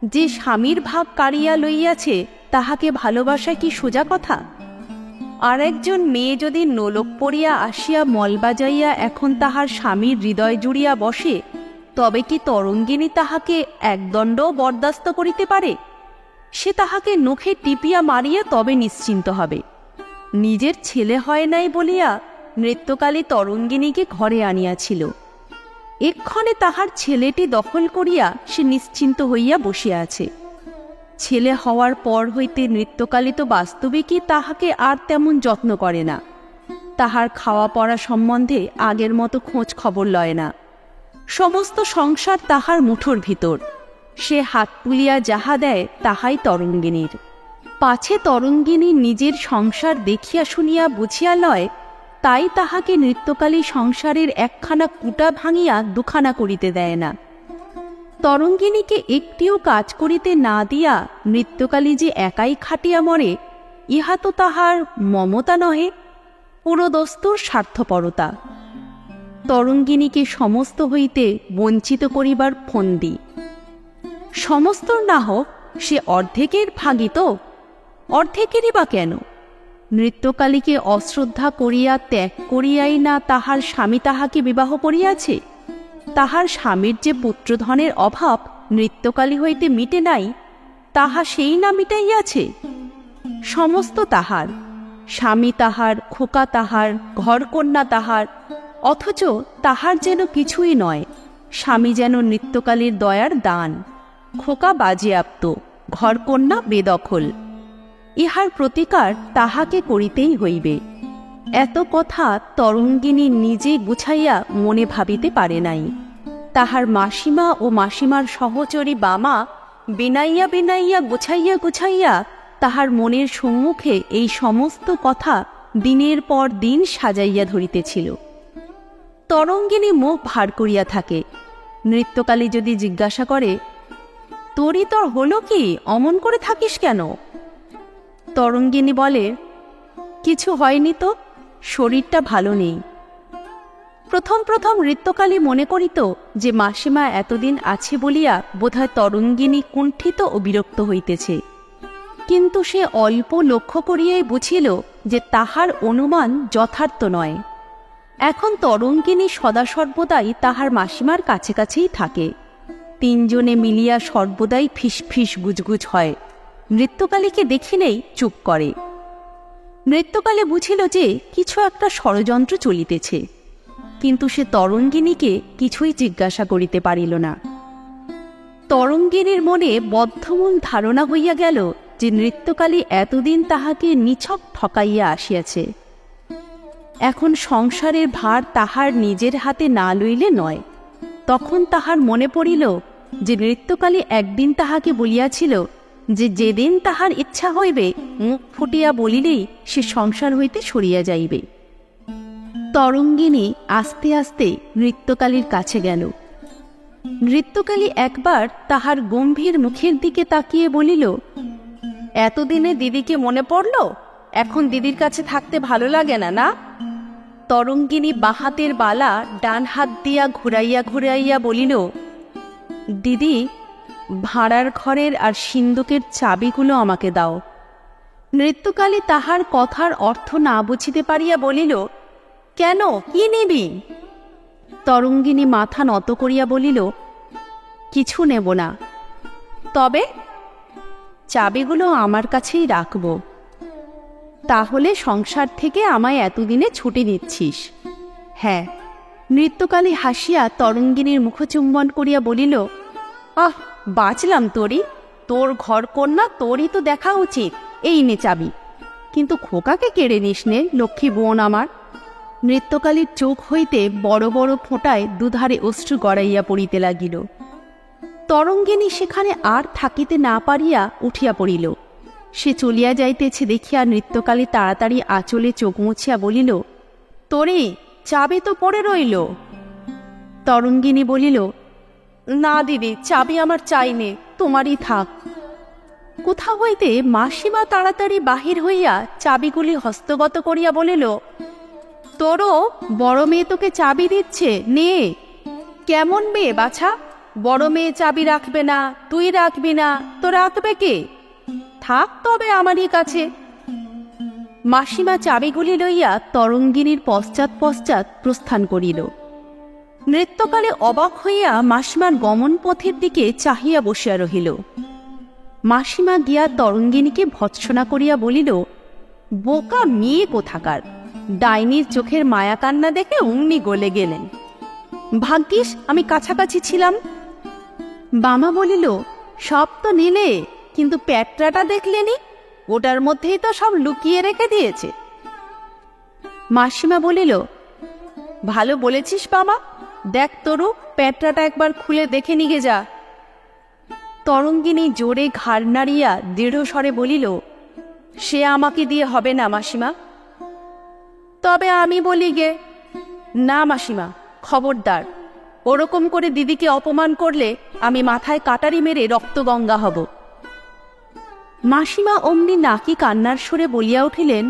যে স্বামীর ভাগ কাড়িয়া লইয়াছে তাহাকে ভালোবাসা কি সোজা কথা? আর একজন মেয়ে যদি নোলক পড়িয়া আসিয়া মল বাজাইয়া এখন তাহার স্বামীর হৃদয় জুড়িয়া বসে, তবে কি তরঙ্গিনী তাহাকে একদণ্ডও বরদাস্ত করিতে পারে? সে তাহাকে নখে টিপিয়া মারিয়া তবে নিশ্চিন্ত হবে। নিজের ছেলে হয় নাই বলিয়া নৃত্যকালী তরঙ্গিনীকে ঘরে আনিয়াছিল। এক্ষণে তাহার ছেলেটি দখল করিয়া সে নিশ্চিন্ত হইয়া বসিয়া আছে। ছেলে হওয়ার পর হইতে নৃত্যকালী তো বাস্তবিকই তাহাকে আর তেমন যত্ন করে না। তাহার খাওয়া পড়া সম্বন্ধে আগের মতো খোঁজ খবর লয় না। সমস্ত সংসার তাহার মুঠোর ভিতর। সে হাত তুলিয়া যাহা দেয় তাহাই তরঙ্গিনীর। পাছে তরঙ্গিনী নিজের সংসার দেখিয়া শুনিয়া বুঝিয়া লয়, তাই তাহাকে নৃত্যকালী সংসারের একখানা কুটা ভাঙিয়া দুখানা করিতে দেয় না। তরঙ্গিনীকে একটিও কাজ করিতে না দিয়া নৃত্যকালী যে একাই খাটিয়া মরে, ইহা তো তাহার মমতা নহে, পুরোদস্তুর স্বার্থপরতা। তরঙ্গিনীকে সমস্ত হইতে বঞ্চিত করিবার ফন্দি। সমস্তর না হোক, সে অর্ধেকের ভাগী তো। অর্ধেকেরই বা কেন? নৃত্যকালীকে অশ্রদ্ধা করিয়া ত্যাগ করিয়াই না তাহার স্বামী তাহাকে বিবাহ করিয়াছে। তাহার স্বামীর যে পুত্রধনের অভাব নৃত্যকালী হইতে মিটে নাই, তাহা সেই না মিটাইয়াছে। সমস্ত তাহার, স্বামী তাহার, খোকা তাহার, ঘরকন্যা তাহার, অথচ তাহার যেন কিছুই নয়। স্বামী যেন নৃত্যকালীর দয়ার দান, খোকা বাজেয়াপ্ত, ঘরকন্যা বেদখল। ইহার প্রতিকার তাহাকে করিতেই হইবে। এত কথা তরঙ্গিনী নিজে গুছাইয়া মনে ভাবিতে পারে নাই। তাহার মাসিমা ও মাসিমার সহচরী বামা বিনাইয়া বিনাইয়া গুছাইয়া গুছাইয়া তাহার মনের সম্মুখে এই সমস্ত কথা দিনের পর দিন সাজাইয়া ধরিতেছিল। তরঙ্গিনী মুখ ভার করিয়া থাকে। নৃত্যকালী যদি জিজ্ঞাসা করে, তোরই তোর হলো কি, অমন করে থাকিস কেন? তরঙ্গিনী বলে, কিছু হয়নি তো, শরীরটা ভালো নেই। প্রথম প্রথম নৃত্যকালী মনে করিত যে মাসিমা এতদিন আছে বলিয়া বোধহয় তরঙ্গিনী কুণ্ঠিত ও বিরক্ত হইতেছে। কিন্তু সে অল্প লক্ষ্য করিয়াই বুঝিল যে তাহার অনুমান যথার্থ নয়। এখন তরঙ্গিনী সদা সর্বদাই তাহার মাসিমার কাছে কাছেই থাকে। তিনজনে মিলিয়া সর্বদাই ফিসফিস গুজগুজ হয়। নৃত্যকালীকে দেখিলেই চুপ করে। নৃত্যকালী বুঝিল যে কিছু একটা ষড়যন্ত্র চলিতেছে, কিন্তু সে তরঙ্গিনীকে কিছুই জিজ্ঞাসা করিতে পারিল না। তরঙ্গিনীর মনে বদ্ধমূল ধারণা হইয়া গেল যে নৃত্যকালী এতদিন তাহাকে নিছক ঠকাইয়া আসিয়াছে। এখন সংসারের ভার তাহার নিজের হাতে না লইলে নয়। তখন তাহার মনে পড়িল যে নৃত্যকালী একদিন তাহাকে বলিয়াছিল যে যেদিন তাহার ইচ্ছা হইবে মুখ ফুটিয়া বলিলেই সে সংসার হইতে সরিয়া যাইবে। তরঙ্গিনী আস্তে আস্তে নৃত্যকালীর কাছে গেল। নৃত্যকালী একবার তাহার গম্ভীর মুখের দিকে তাকিয়ে বলিল, এতদিনে দিদিকে মনে পড়ল? এখন দিদির কাছে থাকতে ভালো লাগে না, না? তরঙ্গিনী বাহাতের বালা ডান হাত দিয়া ঘুরাইয়া ঘুরাইয়া বলিল, দিদি, ভাড়ার ঘরের আর সিন্দুকের চাবিগুলো আমাকে দাও। নৃত্যকালী তাহার কথার অর্থ না বুঝিতে পারিয়া বলিল, কেন, কি নিবি? তরঙ্গিনী মাথা নত করিয়া বলিল, কিছু নেব না। তবে চাবিগুলো আমার কাছেই রাখব। তাহলে সংসার থেকে আমায় এতদিনে ছুটি দিচ্ছিস? হ্যাঁ। নৃত্যকালী হাসিয়া তরঙ্গিনীর মুখচুম্বন করিয়া বলিল, আহ, বাঁচলাম তোরই। তোর ঘর কন্যা, তোরই তো দেখা উচিত। এই নে চাবি। কিন্তু খোকাকে কেড়ে নিস নে, লক্ষ্মী বোন আমার। নৃত্যকালীর চোখ হইতে বড় বড় ফোঁটায় দুধারে অশ্রু গড়াইয়া পড়িতে লাগিল। তরঙ্গিনী সেখানে আর থাকিতে না পারিয়া উঠিয়া পড়িল। সে চলিয়া যাইতেছে দেখিয়া নৃত্যকালী তাড়াতাড়ি আঁচলে চোখ মুছিয়া বলিল, তোরে চাবি তো পড়ে রইল। তরঙ্গিনী বলিল, না দিদি, চাবি আমার চাই নে, তোমারই থাক। কোথা হইতে মাসিমা তাড়াতাড়ি বাহির হইয়া চাবিগুলি হস্তগত করিয়া বলিল, তোরও বড় মেয়ে তোকে চাবি দিচ্ছে, নে। কেমন মেয়ে বাছা? বড় মেয়ে চাবি রাখবে না, তুই রাখবি না, তো রাখবে কে? থাক তবে আমারই কাছে। মাসিমা চাবিগুলি লইয়া তরঙ্গিনীর পশ্চাৎ পশ্চাৎ প্রস্থান করিল। নৃত্যকালে অবাক হইয়া মাসিমার গমন পথের দিকে চাহিয়া বসিয়া রহিল। মাসিমা গিয়া তরঙ্গিনীকে ভৎসনা করিয়া বলিল, বোকা মেয়ে কোথাকার! ডাইনির চোখের মায়া কান্না দেখে অমনি গলে গেলেন। ভাগ্যিস আমি কাছাকাছি ছিলাম। বামা বলিল, সব তো নিলে, কিন্তু প্যাটরাটা দেখলেনি? ওটার মধ্যেই তো সব লুকিয়ে রেখে দিয়েছে। মাসিমা বলিল, ভালো বলেছিস বাবা। দেখ তরু, প্যাটরাটা একবার খুলে দেখে নিগে যা। তরঙ্গিনী জোরে ঘাড় নাড়িয়া দৃঢ় স্বরে বলিল, সে আমাকে দিয়ে হবে না মাসিমা। তবে আমি বলি গে। না মাসিমা, খবরদার। ওরকম করে দিদিকে অপমান করলে আমি মাথায় কাটারি মেরে রক্তগঙ্গা হব। মাসিমা অমনি নাকি কান্নার সুরে বলিয়া উঠিলেন,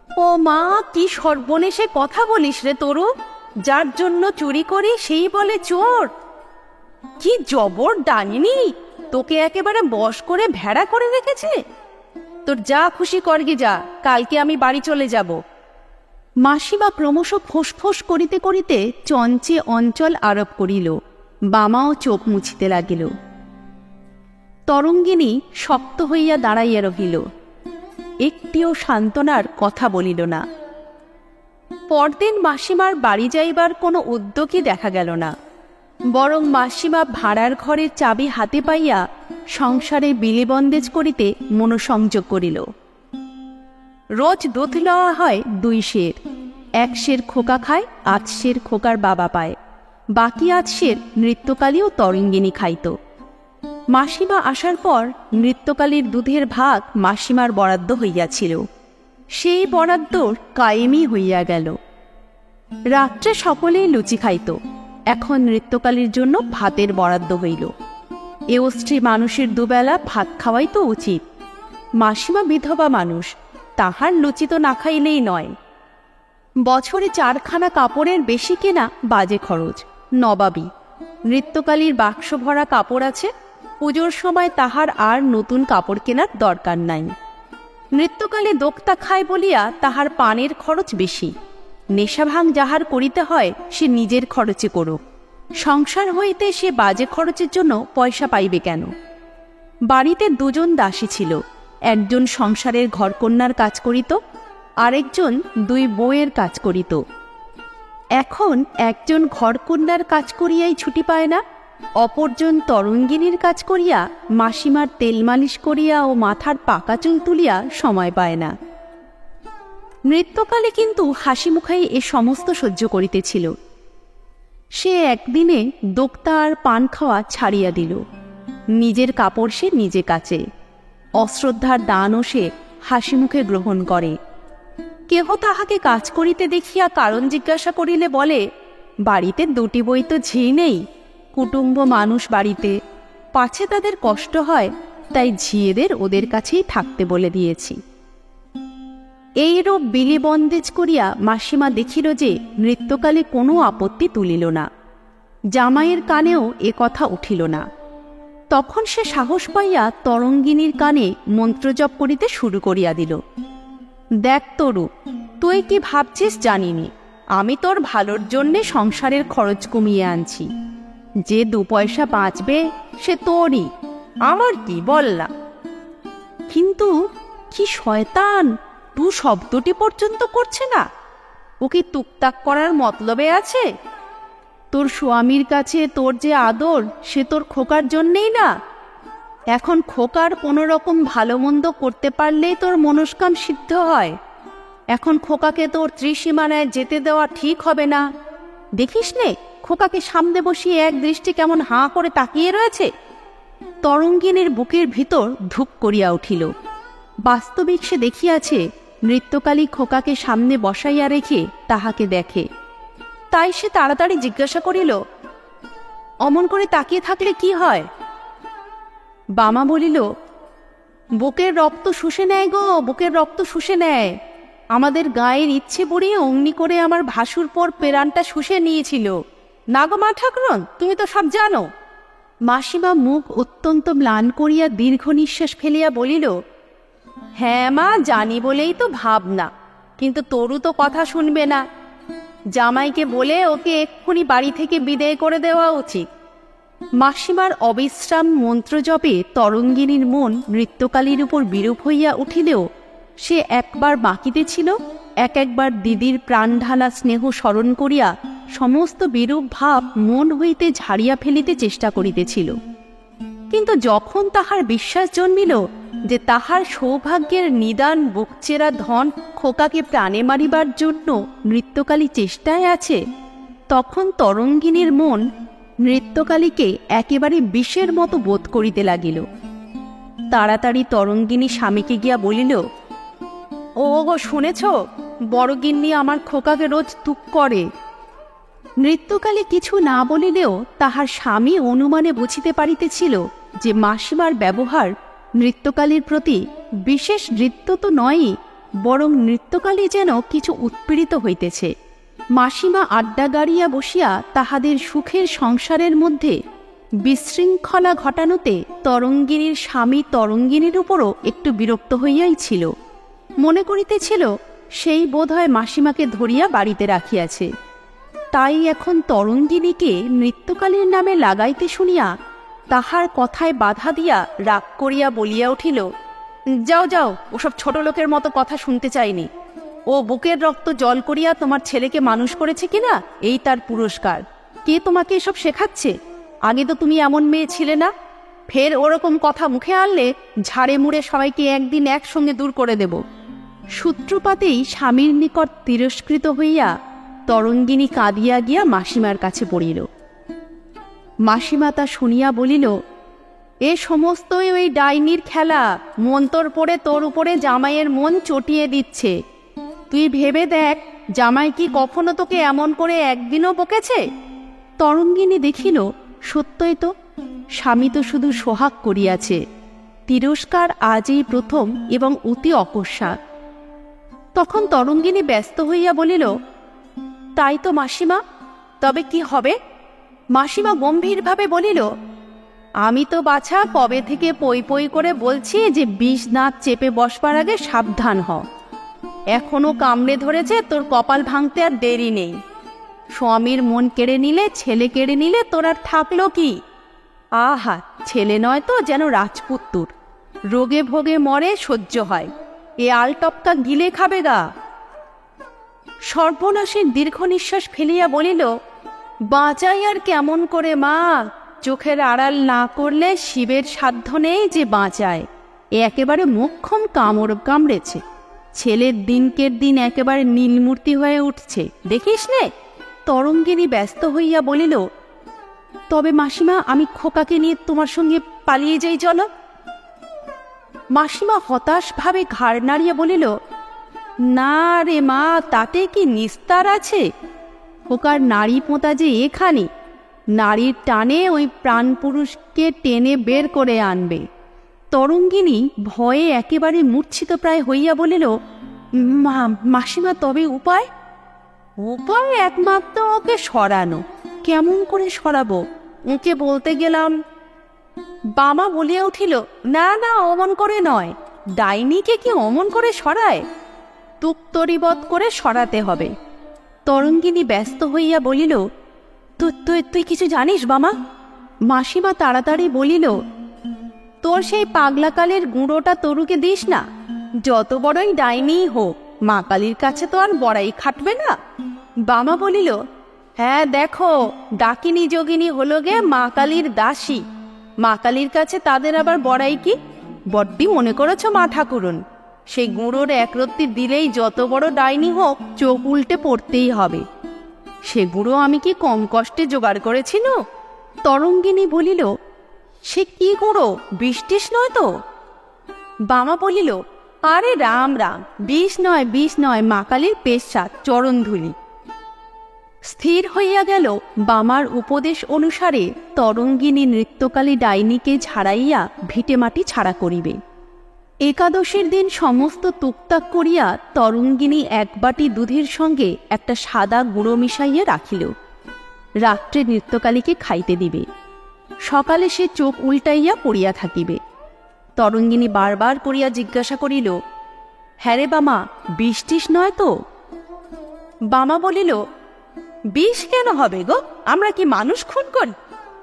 ও মা, কি সর্বনেশে কথা বলিস রে তরু! যার জন্য চুরি করি সেই বলে চোর। কি জবর ডাইনি! তোকে একেবারে বশ করে ভেড়া করে রেখেছে। তোর যা খুশি করগে যা, কালকে আমি বাড়ি চলে যাব। মাসিমা ক্রমশ ফোঁস করিতে করিতে চঞ্চে অঞ্চল আরোপ করিল। বামাও চোখ মুছিতে লাগিল। তরঙ্গিনী শক্ত হইয়া দাঁড়াইয়া রহিল। একটিও সান্ত্বনার কথা বলিল না। পরদিন মাসিমার বাড়ি যাইবার কোনো উদ্যোগই দেখা গেল না। বরং মাসিমা ভাড়ার ঘরের চাবি হাতে পাইয়া সংসারে বিলিবন্দেজ করিতে মনোসংযোগ করিল। রোজ দুধ লওয়া হয় 2 সের। 1 সের খোকা খায়, 8 সের খোকার বাবা পায়। বাকি 8 সের নৃত্যকালী ও তরঙ্গিনী খাইত। মাসিমা আসার পর নৃত্যকালীর দুধের ভাগ মাসিমার বরাদ্দ হইয়াছিল। সেই বরাদ্দ কায়েমি হইয়া গেল। রাত্রে সকলেই লুচি খাইত। এখন নৃত্যকালীর জন্য ভাতের বরাদ্দ হইল। এ অস্ত্রী মানুষের দুবেলা ভাত খাওয়াই তো উচিত। মাসিমা বিধবা মানুষ, তাহার লুচি তো না খাইলেই নয়। বছরে 4 খানা কাপড়ের বেশি কেনা বাজে খরচ, নবাবী। নৃত্যকালীর বাক্স ভরা কাপড় আছে। পুজোর সময় তাহার আর নতুন কাপড় কেনার দরকার নাই। নৃত্যকালে দোক্তা খায় বলিয়া তাহার পানের খরচ বেশি। নেশাভাং যাহার করিতে হয় সে নিজের খরচে করুক। সংসার হইতে সে বাজে খরচের জন্য পয়সা পাইবে কেন? বাড়িতে 2 জন দাসী ছিল। একজন সংসারের ঘরকন্যার কাজ করিত, আরেকজন 2 বউয়ের কাজ করিত। এখন একজন ঘরকন্যার কাজ করিয়াই ছুটি পায় না, অপরজন তরঙ্গিনীর কাজ করিয়া, মাসিমার তেল মালিশ করিয়া ও মাথার পাকা চুল তুলিয়া সময় পায় না। নৃত্যকালে কিন্তু হাসি মুখেই এ সমস্ত সহ্য করিতেছিল। সে একদিনে দোক্তা আর পান খাওয়া ছাড়িয়া দিল। নিজের কাপড় সে নিজে কাচে, অশ্রদ্ধার দানও সে হাসি মুখে গ্রহণ করে। কেহ তাহাকে কাজ করিতে দেখিয়া কারণ জিজ্ঞাসা করিলে বলে, বাড়িতে দুটি বই তো ঝি নেই, কুটুম্ব মানুষ বাড়িতে, পাছে তাদের কষ্ট হয়, তাই ঝিয়েদের ওদের কাছেই থাকতে বলে দিয়েছি। এইরূপ বিলি বন্দেজ করিয়া মাসিমা দেখিল যে নৃত্যকালে কোনো আপত্তি তুলিল না, জামাইয়ের কানেও এ কথা উঠিল না। তখন সে সাহস পাইয়া তরঙ্গিনীর কানে মন্ত্রজপ করিতে শুরু করিয়া দিল। দেখ তরু, তুই কি ভাবছিস জানিনি, আমি তোর ভালোর জন্যে সংসারের খরচ কমিয়ে আনছি। যে 2 পয়সা বাঁচবে সে তোরই, আমার কি বল না। কিন্তু কি শয়তান, তু শব্দটি পর্যন্ত করছে না। ও কি টুকটাক করার মতলবে আছে? তোর স্বামীর কাছে তোর যে আদর, সে তোর খোকার জন্যেই না। এখন খোকার কোনো রকম ভালো মন্দ করতে পারলেই তোর মনস্কাম সিদ্ধ হয়। এখন খোকাকে তোর ত্রিসীমানায় যেতে দেওয়া ঠিক হবে না। দেখিস নে, খোকাকে সামনে বসিয়ে এক দৃষ্টি কেমন হাঁ করে তাকিয়ে রয়েছে। তরঙ্গিনীর বুকের ভিতর ধুক করিয়া উঠিল। বাস্তবিক সে দেখিয়াছে নৃত্যকালী খোকাকে সামনে বসাইয়া রেখে তাহাকে দেখে। তাই সে তাড়াতাড়ি জিজ্ঞাসা করিল, অমন করে তাকিয়ে থাকলে কি হয়? বামা বলিল, বুকের রক্ত শুষে নেয় গো, বুকের রক্ত শুষে নেয়। আমাদের গায়ের ইচ্ছে পড়িয়ে অমনি করে আমার ভাসুর পর পেরানটা শুষে নিয়েছিল। না গো মা ঠাকুরন, তুমি তো সব জানো। মাসিমা মুখ অত্যন্ত ম্লান করিয়া দীর্ঘ নিঃশ্বাস ফেলিয়া বলিল, হ্যাঁ মা, জানি বলেই তো ভাবনা, কিন্তু তরু তো কথা শুনবে না। জামাইকে বলে ওকে এক্ষুনি বাড়ি থেকে বিদেয় করে দেওয়া উচিত। মাসিমার অবিশ্রাম মন্ত্রজপে তরঙ্গিনীর মন নৃত্যকালীর উপর বিরূপ হইয়া উঠিলেও সে একবার বাঁকিতেছিল, একবার দিদির প্রাণঢালা স্নেহ স্মরণ করিয়া সমস্ত বিরূপ ভাব মন হইতে ঝাড়িয়া ফেলিতে চেষ্টা করিতেছিল। কিন্তু যখন তাহার বিশ্বাস জন্মিল যে তাহার সৌভাগ্যের নিদান বুকচেরা ধন খোকাকে প্রাণে মারিবার জন্য নৃত্যকালী চেষ্টায় আছে, তখন তরঙ্গিনীর মন নৃত্যকালীকে একেবারে বিষের মতো বোধ করিতে লাগিল। তাড়াতাড়ি তরঙ্গিনী স্বামীকে গিয়া বলিল, ও গো শুনেছ, বড়গিন্নি আমার খোকাকে রোজ তুক করে। নৃত্যকালী কিছু না বলিলেও তাহার স্বামী অনুমানে বুঝিতে পারিতেছিল যে মাসিমার ব্যবহার নৃত্যকালীর প্রতি বিশেষ নৃত্য তো নয়ই, বরং নৃত্যকালী যেন কিছু উৎপীড়িত হইতেছে। মাসিমা আড্ডা গাড়িয়া বসিয়া তাহাদের সুখের সংসারের মধ্যে বিশৃঙ্খলা ঘটানোতে তরঙ্গিনীর স্বামী তরঙ্গিনীর উপরও একটু বিরক্ত হইয়াই ছিল। মনে করিতেছিল সেই বোধহয় মাসিমাকে ধরিয়া বাড়িতে রাখিয়াছে। তাই এখন তরঙ্গিনীকে নৃত্যকালীর নামে লাগাইতে শুনিয়া তাহার কথায় বাধা দিয়া রাগ করিয়া বলিয়া উঠিল, যাও যাও, ওসব ছোট লোকের মতো কথা শুনতে চাইনি। ও বুকের রক্ত জল করিয়া তোমার ছেলেকে মানুষ করেছে কিনা, এই তার পুরস্কার। কে তোমাকে এসব শেখাচ্ছে? আগে তো তুমি এমন মেয়ে ছিলে না। ফের ওরকম কথা মুখে আনলে ঝাড়ে মুড়ে সবাইকে একদিন একসঙ্গে দূর করে দেব। সূত্রপাতেই স্বামীর নিকট তিরস্কৃত হইয়া তরঙ্গিনী কাঁদিয়া গিয়া মাসিমার কাছে পড়িল। মাসিমা তা শুনিয়া বলিল, এ সমস্তই ওই ডাইনির খেলা। মন্তর পড়ে তোর উপরে জামাইয়ের মন চটিয়ে দিচ্ছে। তুই ভেবে দেখ, জামাই কি কখনো তোকে এমন করে একদিনও বকেছে? তরঙ্গিনী দেখিল, সত্যই তো, স্বামী তো শুধু সোহাগ করিয়াছে। তিরস্কার আজই প্রথম এবং অতি অকস্মাৎ। তখন তরঙ্গিনী ব্যস্ত হইয়া বলিল, তাই তো মাসিমা, তবে কি হবে? মাসিমা গম্ভীরভাবে বলিল, আমি তো বাছা কবে থেকে পই পই করে বলছি যে বিষ দাঁত চেপে বসবার আগে সাবধান হ। এখনো কামড়ে ধরেছে, তোর কপাল ভাঙতে আর দেরি নেই। স্বামীর মন কেড়ে নিলে, ছেলে কেড়ে নিলে তোর আর থাকলো কি? আহা, ছেলে নয় তো যেন রাজপুত্তুর, রোগে ভোগে মরে, সহ্য হয়। এ আলটপকা গিলে খাবে গা। সর্বনাশের দীর্ঘ নিঃশ্বাস ফেলিয়া বলিল, বাঁচাই আর কেমন করে মা? চোখের আড়াল না করলে শিবের সাধ্য নেই যে বাঁচায়। এ একেবারে মোক্ষম কামড় কামড়েছে। ছেলের দিনকের দিন একেবারে নীলমূর্তি হয়ে উঠছে, দেখিস নে। তরঙ্গিনী ব্যস্ত হইয়া বলিল, তবে মাসিমা, আমি খোকাকে নিয়ে তোমার সঙ্গে পালিয়ে যাই, চলো। মাসিমা হতাশভাবে ঘাড় নাড়িয়া বলিল, না রে মা, তাতে কি নিস্তার আছে? খোকার নারী পোঁতা যে এখানে, নারীর টানে ওই প্রাণপুরুষকে টেনে বের করে আনবে। তরঙ্গিনী ভয়ে একেবারে মূর্ছিত প্রায় হইয়া বলিল, মাসিমা, তবে উপায়? উপায় একমাত্র ওকে সরানো। কেমন করে সরাবো? ওকে বলতে গেলাম, বামা বলিয়া উঠিল, না না, অমন করে নয়। ডাইনিকে কি অমন করে সরায়? তুক্তরিবধ করে সরাতে হবে। তরঙ্গিনী ব্যস্ত হইয়া বলিল, তুই কিছু জানিস বামা? মাসিমা তাড়াতাড়ি বলিল, তোর সেই পাগলাকালের গুঁড়োটা তরুকে দিস না। যত বড়ই ডাইনি হোক, মা কালীর কাছে তো আর বড়াই খাটবে না। বামা বলিল, হ্যাঁ দেখো, ডাকিনী যোগিনী হলো গে মা কালীর দাসী। মা কালীর কাছে তাদের আবার বড়াই কি? বড্ডি মনে করেছ মা ঠাকুরন? সেই গুঁড়োর একরত্তি দিলেই যত বড় ডাইনি হোক চোখ উল্টে পড়তেই হবে। সে গুঁড়ো আমি কি কম কষ্টে জোগাড় করেছি না? তরঙ্গিনী বলিল, সে কি গুঁড়ো? বৃষ্টিস নয় তো? বামা বলিল, আরে রাম রাম, বিষ নয়, মা কালীর পেশাদ, চরণধুলি। স্থির হইয়া গেল বামার উপদেশ অনুসারে তরঙ্গিনী নৃত্যকালী ডাইনিকে ঝাড়াইয়া ভিটেমাটি ছাড়া করিবে। একাদশীর দিন সমস্ত টুকটাক করিয়া তরঙ্গিনী এক বাটি দুধের সঙ্গে একটা সাদা গুঁড়ো মিশাইয়া রাখিল। রাত্রে নৃত্যকালীকে খাইতে দিবে। সকালে সে চোখ উল্টাইয়া পড়িয়া থাকিবে। তরঙ্গিনী বারবার করিয়া জিজ্ঞাসা করিল, হ্যাঁ রে বামা, বৃষ্টিস নয় তো? বামা বলিল, বিষ কেন হবে গো? আমরা কি মানুষ খুন করি?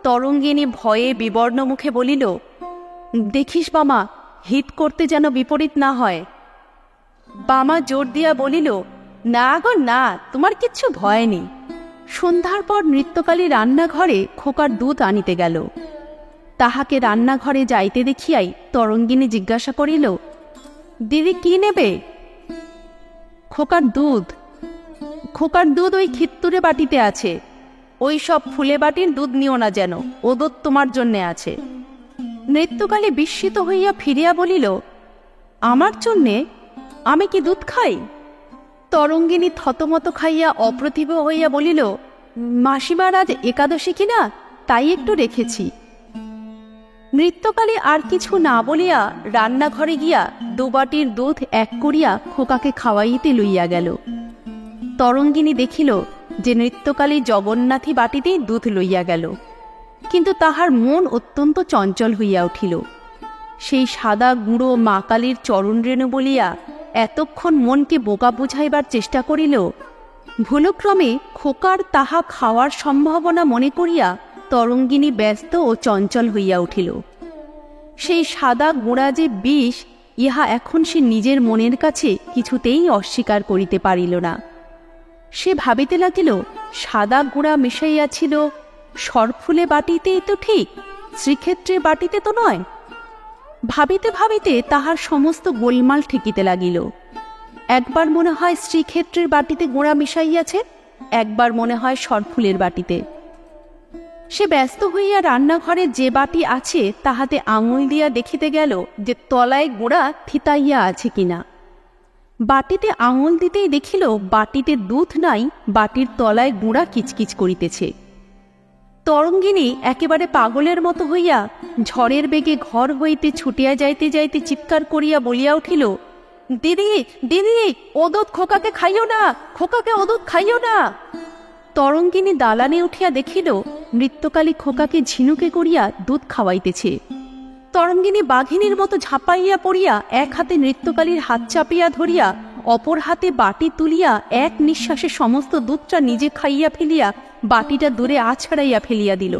তরঙ্গিনী ভয়ে বিবর্ণ মুখে বলিল, দেখিস বামা, হিত করতে যেন বিপরীত না হয়। বামা জোর দিয়া বলিল, না গো না, তোমার কিচ্ছু ভয় নেই। সন্ধ্যার পর নৃত্যকালী রান্নাঘরে খোকার দুধ আনিতে গেল। তাহাকে রান্নাঘরে যাইতে দেখিয়াই তরঙ্গিনী জিজ্ঞাসা করিল, দিদি কি নেবে? খোকার দুধ। খোকার দুধ ওই খিত্তুরে বাটিতে আছে। ওই সব ফুলে বাটির দুধ নিও না যেন, ও দুধ তোমার জন্যে আছে। নৃত্যকালী বিস্মিত হইয়া ফিরিয়া বলিল, আমার জন্যে? আমি কি দুধ খাই? তরঙ্গিনী থতমত খাইয়া অপ্রতিভ হইয়া বলিল, মাসিমার আজ একাদশী কিনা, তাই একটু রেখেছি। নৃত্যকালী আর কিছু না বলিয়া রান্নাঘরে গিয়া দুবাটির দুধ এক করিয়া খোকাকে খাওয়াইতে লইয়া গেল। তরঙ্গিনী দেখিল যে নৃত্যকালী জগন্নাথী বাটিতেই দুধ লইয়া গেল, কিন্তু তাহার মন অত্যন্ত চঞ্চল হইয়া উঠিল। সেই সাদা গুঁড়ো মা কালীর চরণরেণু বলিয়া এতক্ষণ মনকে বোকা বুঝাইবার চেষ্টা করিল। ভুলক্রমে খোকার তাহা খাওয়ার সম্ভাবনা মনে করিয়া তরঙ্গিনী ব্যস্ত ও চঞ্চল হইয়া উঠিল। সেই সাদা গুঁড়া যে বিষ, ইহা এখন সে নিজের মনের কাছে কিছুতেই অস্বীকার করিতে পারিল না। সে ভাবিতে লাগিল, সাদা গুঁড়া মিশাইয়াছিল সরফুলে বাটিতেই তো ঠিক, শ্রীক্ষেত্রের বাটিতে তো নয়। ভাবিতে ভাবিতে তাহার সমস্ত গোলমাল ঠেকিতে লাগিল। একবার মনে হয় শ্রীক্ষেত্রের বাটিতে গুঁড়া মিশাইয়াছে, একবার মনে হয় সরফুলের বাটিতে। সে ব্যস্ত হইয়া রান্নাঘরে যে বাটি আছে তাহাতে আঙুল দিয়া দেখিতে গেল যে তলায় গুঁড়া থিতাইয়া আছে কিনা। বাটিতে আঙুল দিতেই দেখিল বাটিতে দুধ নাই, বাটির তলায় গুঁড়া কিচকিচ করিতেছে। তরঙ্গিনী একেবারে পাগলের মতো হইয়া ঝড়ের বেগে ঘর হইতে ছুটিয়া যাইতে যাইতে চিৎকার করিয়া বলিয়া উঠিল, দিদি দিদি, ও দুধ খোকাকে খাইও না, খোকাকে ও দুধ খাইও না। তরঙ্গিনী দালানে উঠিয়া দেখিল নৃত্যকালী খোকাকে ঝিনুকে করিয়া দুধ খাওয়াইতেছে। তরঙ্গিনী বাঘিনীর মতো ঝাঁপাইয়া পড়িয়া এক হাতে নৃত্যকালীর হাত চাপিয়া ধরিয়া অপর হাতে বাটি তুলিয়া এক নিঃশ্বাসে সমস্ত দুধটা নিজে খাইয়া ফেলিয়া বাটিটা দূরে আছড়াইয়া ফেলিয়া দিল।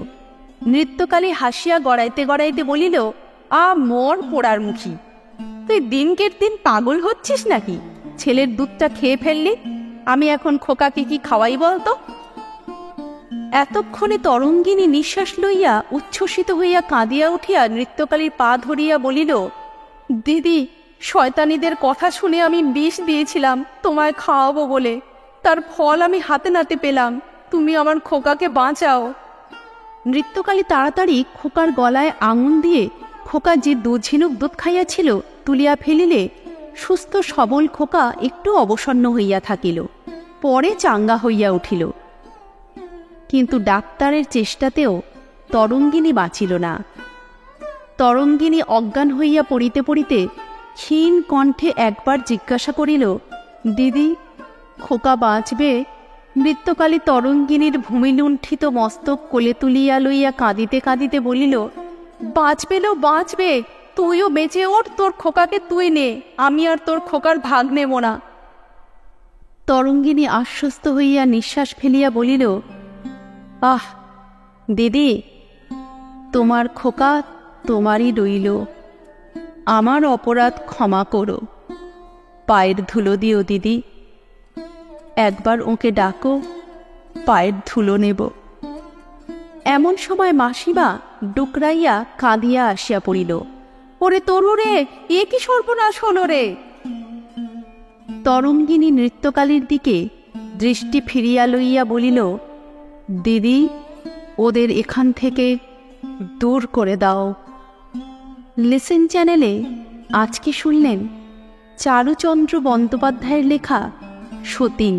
নৃত্যকালী হাসিয়া গড়াইতে গড়াইতে বলিল, মোর পোড়ার মুখী, তুই দিনকের দিন পাগল হচ্ছিস নাকি? ছেলের দুধটা খেয়ে ফেললি, আমি এখন খোকাকে কি খাওয়াই বলতো? এতক্ষণে তরঙ্গিনী নিঃশ্বাস লইয়া উচ্ছ্বসিত হইয়া কাঁদিয়া উঠিয়া নৃত্যকালীর পা ধরিয়া বলিল, দিদি, শয়তানিদের কথা শুনে আমি বিষ দিয়েছিলাম তোমায় খাওয়াবো বলে, তার ফল আমি হাতে নাতে পেলাম। তুমি আমার খোকাকে বাঁচাও। নৃত্যকালী তাড়াতাড়ি খোকার গলায় আঙুল দিয়ে খোকা যে 2 ঝিনুক দুধ খাইয়াছিল তুলিয়া ফেলিলে সুস্থ সবল খোকা একটু অবসন্ন হইয়া থাকিল, পরে চাঙ্গা হইয়া উঠিল। কিন্তু ডাক্তারের চেষ্টাতেও তরঙ্গিনী বাঁচিল না। তরঙ্গিনী অজ্ঞান হইয়া পড়িতে পড়িতে ক্ষীণ কণ্ঠে একবার জিজ্ঞাসা করিল, দিদি, খোকা বাঁচবে? নৃত্যকালী তরঙ্গিনীর ভূমিলুণ্ঠিত মস্তক কোলে তুলিয়া লইয়া কাঁদিতে কাঁদিতে বলিল, বাঁচবে লো বাঁচবে, তুইও বেঁচে ওঠ, তোর খোকাকে তুই নে, আমি আর তোর খোকার ভাগ নেব না। তরঙ্গিনী আশ্বস্ত হইয়া নিঃশ্বাস ফেলিয়া বলিল, আহ দিদি, তোমার খোকা তোমারই রইল, আমার অপরাধ ক্ষমা করো, পায়ের ধুলো দিও দিদি, একবার ওকে ডাকো, পায়ের ধুলো নেব। এমন সময় মাসিমা ডুকরাইয়া কাঁদিয়া আসিয়া পড়িল, ওরে তরু রে, এ কি সর্বনাশ হলো রে। তরঙ্গিনী নৃত্যকালীর দিকে দৃষ্টি ফিরিয়া লইয়া বলিল, দিদি, ওদের এখান থেকে দূর করে দাও। লিসেন চ্যানেলে আজকে শুনলেন চারুচন্দ্র বন্দ্যোপাধ্যায়ের লেখা সতীন।